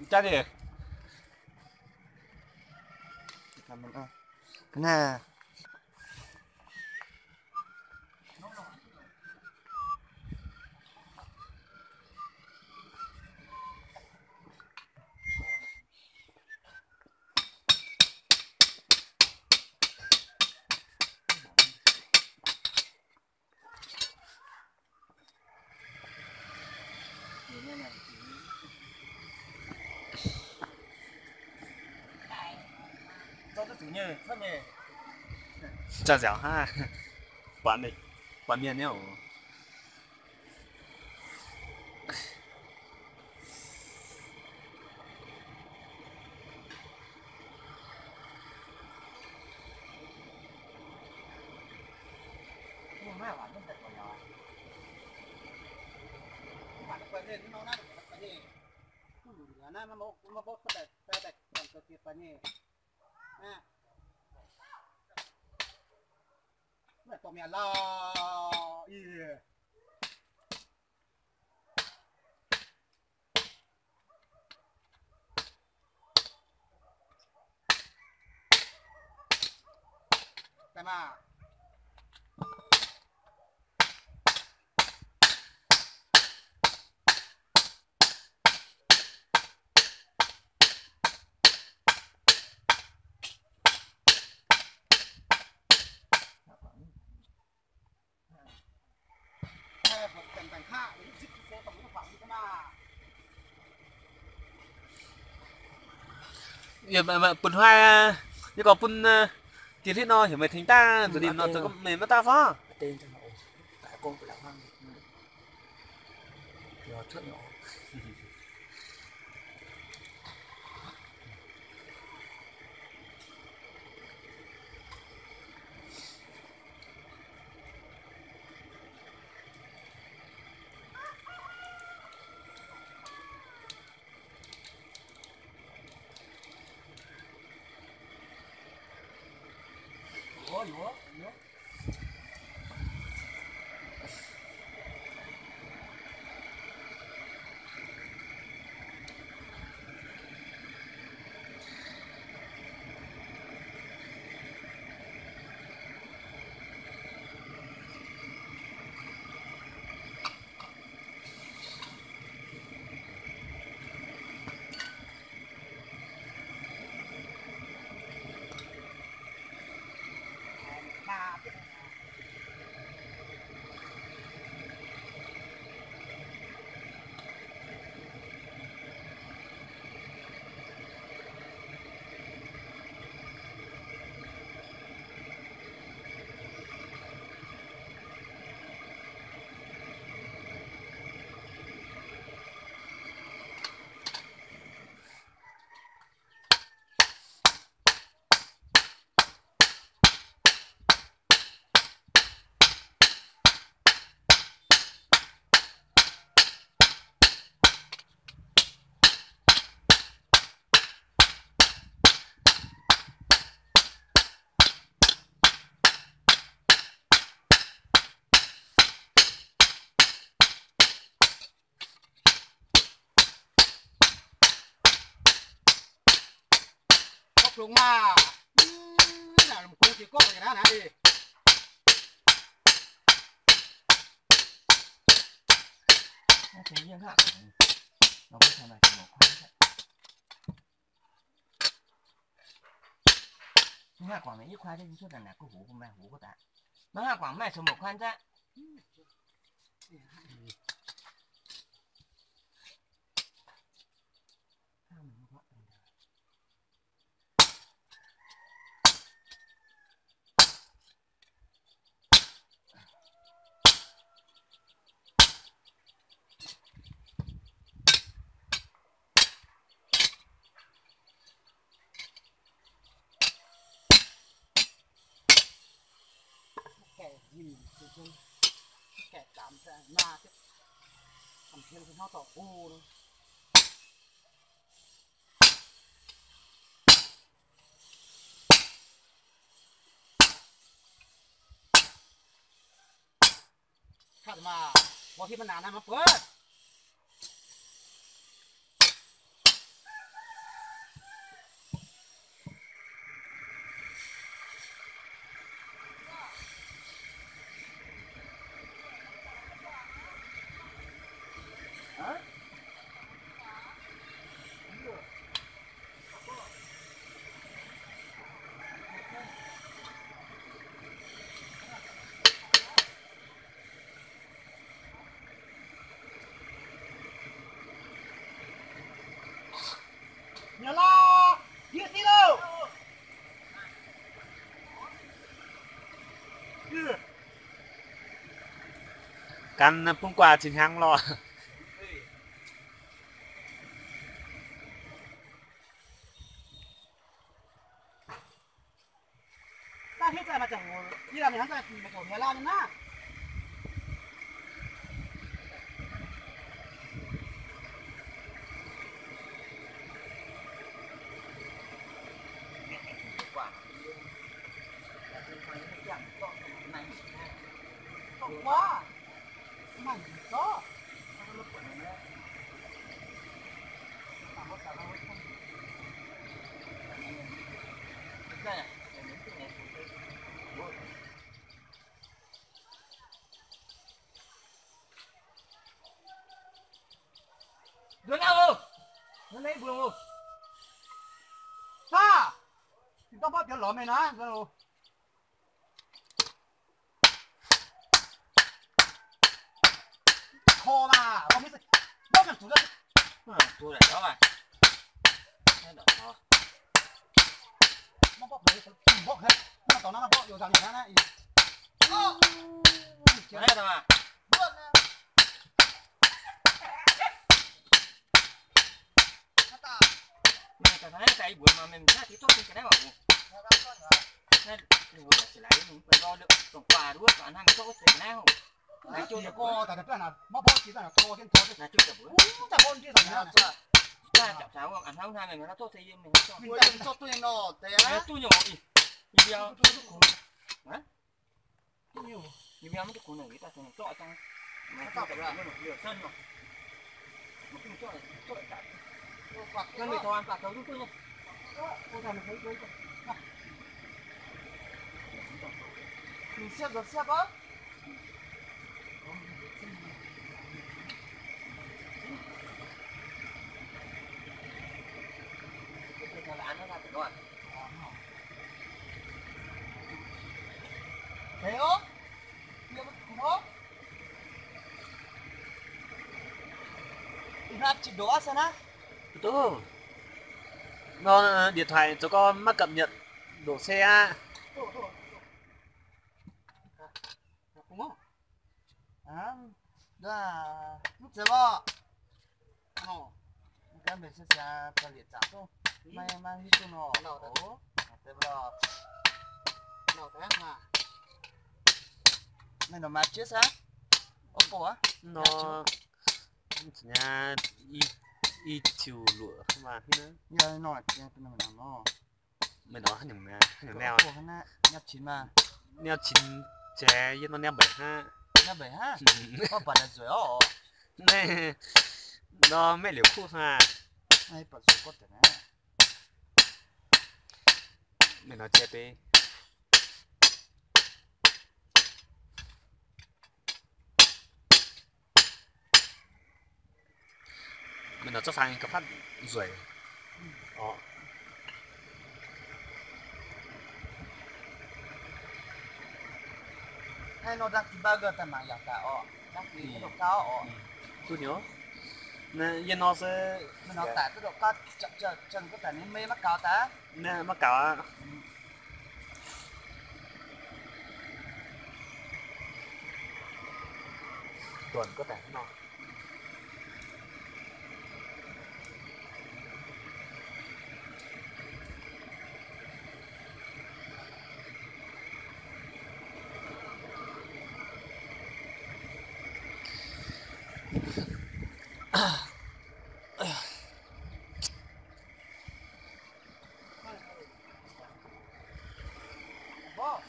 Cha đi. Nah. Cha dẻo ha. Quán đi. Quán miền nhá. Mẹ lo yeah. Cái mà Giờ mà bún hoa như có bún tiền thiết no hiểu mày thính ta rồi đi nó tới có mày mất ta phá. tên cho nó tại con phải làm ăn rồi trước nó luôn mà là một cô chỉ có cái đó nè đi thế riêng hả nó có thể là một khoan đấy nhưng mà quảng này ít khoan chứ chưa là có hủ của mẹ hủ của ta nó là quảng mẹ số một khoan ra gì kẻ làm ra ma cái làm thêm cái nó tỏ ô luôn thật mà có khi mình làm nó bớt nhớ lo kia tí đâu căn hôm qua chính hang lo ta hiện tại mà chẳng đi làm thì hắn ra mà chẳng nhớ lo nữa na quá mày đó đứa nào không đứa này buồn không ta thì tao bắt cái lọ mày ná rồi kho mà không biết bóp làm chủ ra tôi để đó mà thế đó bóp đấy bóp hết mà tao nó bóp vô rằng này này đấy thôi mà mày cảm thấy cái buổi mà mình ra thì tốt cái đấy bảo nên buổi sẽ lấy mình phải đo được tổng quà đúng không? Ăn hàng tốt thì nào này chưa được co tại cái là bóp chỉ là co trên thôi là chưa cả buổi ta bôn chứ rằng ra chảo cháo không ăn không hai mình nó tốt thì mình cho mình cho tôi nó thế á tôi nhỏ đi như bây hả nhiều như bây mấy cái cuốn này người ta thường chọn trong nó tạo ra lửa sân rồi nó không chọn cả nên mình thôi ăn bạc thấu giúp tôi nha cô thằng thấy đấy mình xếp được xếp á là ăn nó ra từ đoạn thế không nhiều không ra chỉ đó xem á tốt nó điện thoại cho con mắc cập nhật đổ xe đúng không à đó là lúc giờ bò cái mình sẽ cho liệt chạm thôi mày mang đi cho nó ổ thế bò nào thế mà mày nó mát chứ sao ốp á nó nhà y chiều lụa mà thế nữa giờ nó là cái nó mày nói nhầm neo của hắn nhập chín mà neo chín trẻ với nó neo 72 nhập 7 ha có bật là rồi ó này nó mấy liều khu mà ai bật rồi có thể nè mày nói chết đi mình nói cho sang cái phát rồi hay nó đang thì bao giờ ta mà giả cả ó đang thì cái độ cao ó tôi nhớ nè yên nó sẽ nó tại cái độ cao chân có thể nên mê mắc cao ta nè mắc cả tuần có thể nó bó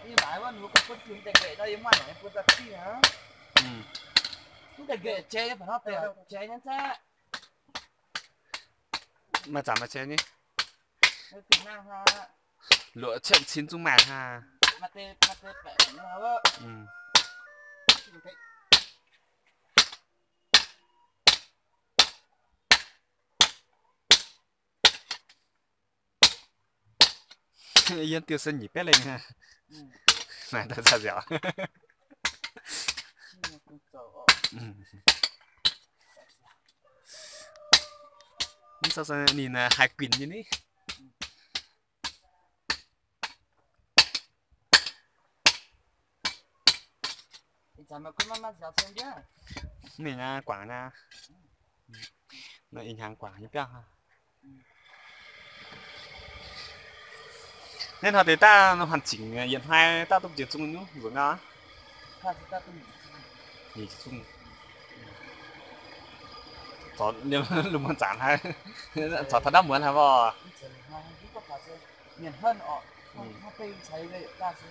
ini bahaya nu ko pun tun tege da yema ne pun ta ti ha tun tege che ya pa pe che nya ta mà chả mà chơi nhỉ Việt Nam ha lụa chuyện chín chung mạt ha mà tê phải nó vợ yên tiêu sân nhỉ bé lên ha này thật ra dẻo sao sao nhìn là hai quyển như thế chả mà cứ mà dạo xem nhá mình là quả nha nó in hàng quả như béo ha nên họ để ta nó hoàn chỉnh hiện hai ta tập chiến chung nhú rồi nga nhìn chung chọn nhưng lùm hoàn chán hay chọn thật đam muốn hả bò nhìn hơn ọ nó被才个大是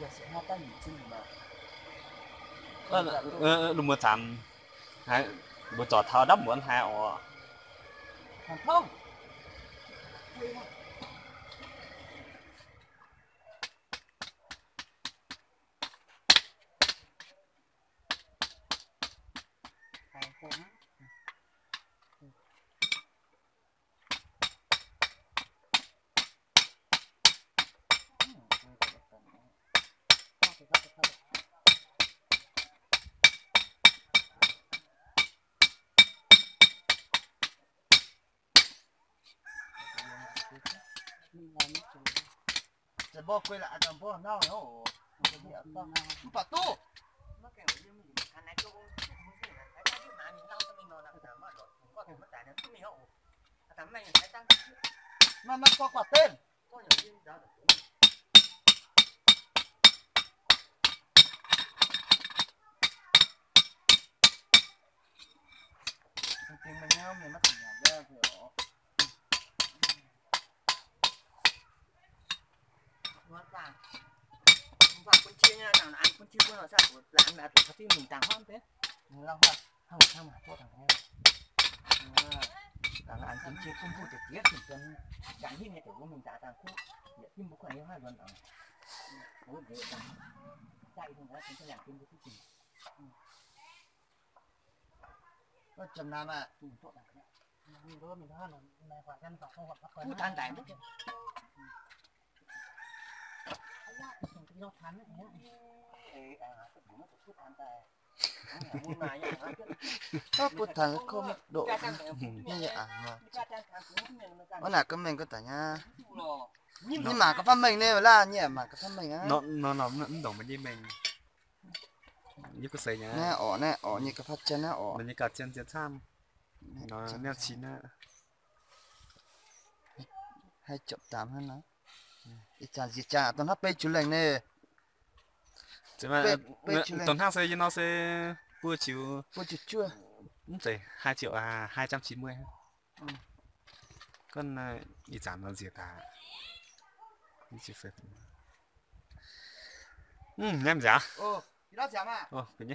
就是他带你进嘛lùm hoàn chán hay bộ chọn thật đam muốn hay ọ hàng khôngจะบอกคุยละอาจารย์บอกน่าเนาะปะตู้มาแข่งเรื่องมันอันไหนก็มึงสินะไอ้ที่หมามีเราจะไม่นอนนะแต่มาหรอกก็ถึงมาแต่เนี่ยไม่เอาแต่ไม่อย่างไรตั้งมาก็กว่าเต้นก็อย่างนี้เดี๋ยวจริงๆมันเงี้ยมันมาถึงอย่างเดียวเหรอว่าว่าคนเชียร์เนี่ยต่างอันคนเชียร์คนเราสักหลานแบบเขาที่หนึ่งต่างห้องเต้เราว่าห้างมาโทษต่างแท้ต่างอันคนเชียร์คนพูดจะเสียถึงจนการที่เนี่ยแต่ว่ามึงจ่าต่างคู่เดี๋ยวที่บุคคลนี้ให้วันต่างโอ้ยเดี๋ยวต่างใจตรงนั้นเป็นตัวอย่างเป็นที่จริงก็จำนำอ่ะตุ่มโทษต่างเนี่ยมีรู้มีท่านในความกันสองคนพูดทางแต่ไม่nó thắng thế bút thằng không độ như vậy à mà nó là cái mình có tả nha nhưng mà cái phát mình đây là nhỉ mà cái phát mình á nó đồng với mình như cái sấy nhá nè ỏ như cái phát chân á ỏ mình như cả chân sam nó neo chín á 2.8 hơn nó ít chả gì chả tao nó bay chú lệnh nè chứ mà tuần tháng xây nó sẽ bữa chiều chưa cũng chỉ 2 triệu à 290 con đi giảm nó gì cả đi chịu phép nem giá thì đó giảm à cái nhé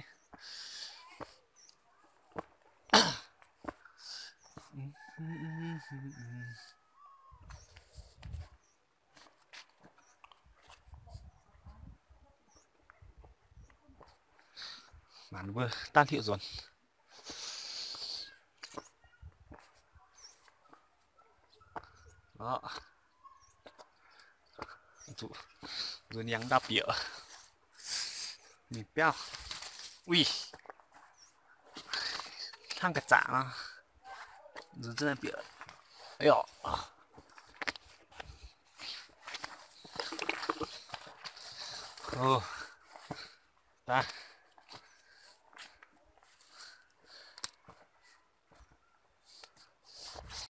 bạn vừa tan hiệu rồi đó rồi nhắn đáp địa mình béo ui thằng cả chả nó rồi真的别哎呦哦，来。